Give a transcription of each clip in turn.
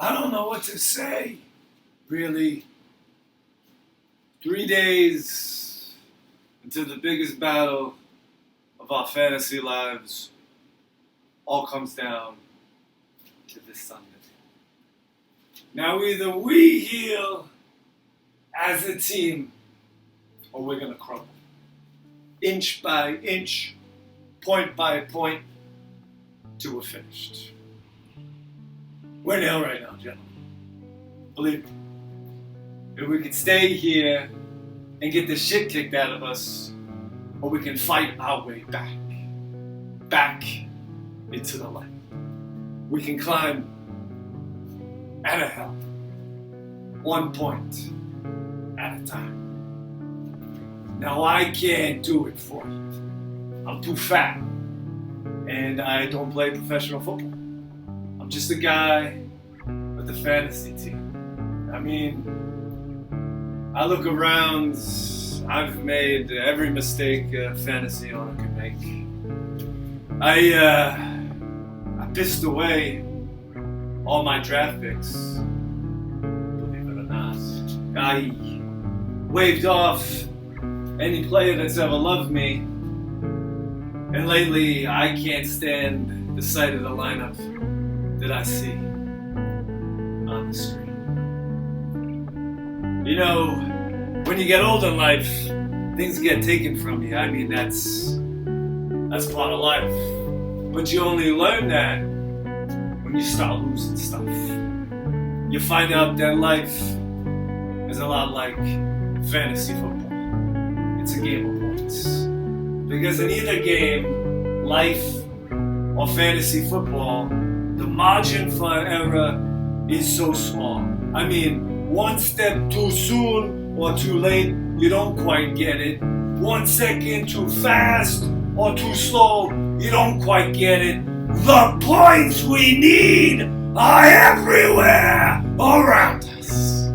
I don't know what to say, really. 3 days until the biggest battle of our fantasy lives all comes down to this Sunday. Now either we heal as a team or we're gonna crumble. Inch by inch, point by point, till we're finished. We're in hell right now, gentlemen. Believe me. If we can stay here and get the shit kicked out of us, or we can fight our way back into the light. We can climb out of hell, 1 point at a time. Now I can't do it for you. I'm too fat, and I don't play professional football. I'm just a guy with a fantasy team. I mean, I look around, I've made every mistake a fantasy owner could make. I pissed away all my draft picks, believe it or not. I waved off any player that's ever loved me, and lately I can't stand the sight of the lineup that I see on the screen. You know, when you get old in life, things get taken from you. I mean, that's part of life. But you only learn that when you start losing stuff. You find out that life is a lot like fantasy football. It's a game of points. Because in either game, life or fantasy football, the margin for error is so small. I mean, one step too soon or too late, you don't quite get it. 1 second too fast or too slow, you don't quite get it. The points we need are everywhere around us.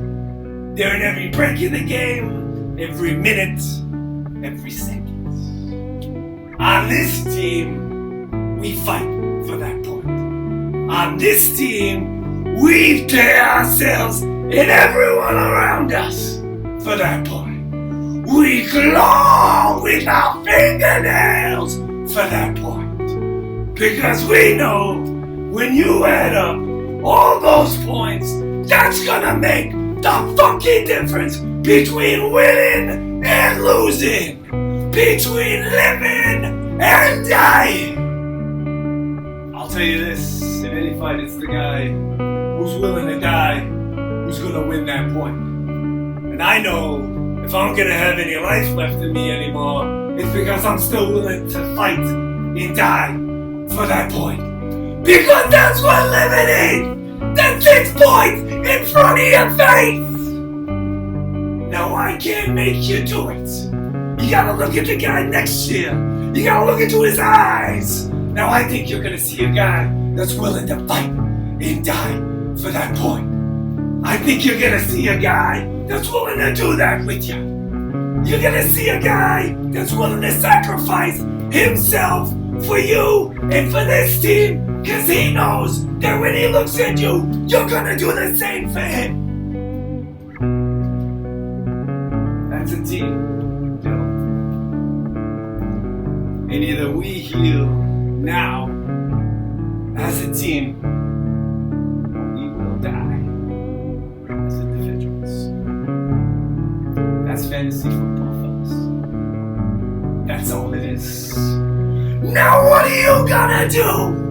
They're in every break in the game, every minute, every second. On this team, we fight for that point. On this team, we tear ourselves and everyone around us for that point. We claw with our fingernails for that point. Because we know when you add up all those points, that's gonna make the fucking difference between winning and losing, between living and dying. I'll tell you this, in any fight, it's the guy who's willing to die who's gonna win that point. And I know if I'm gonna have any life left in me anymore, it's because I'm still willing to fight and die for that point. Because that's what living is! That's 6 points in front of your face! Now I can't make you do it. You gotta look at the guy next to you. You gotta look into his eyes. Now I think you're gonna see a guy that's willing to fight and die for that point. I think you're gonna see a guy that's willing to do that with you. You're gonna see a guy that's willing to sacrifice himself for you and for this team, because he knows that when he looks at you, you're gonna do the same for him. That's a team, gentlemen. And either we heal now as a team, or we will die as individuals. That's fantasy football, fellas. That's all it is. Now what are you gonna do?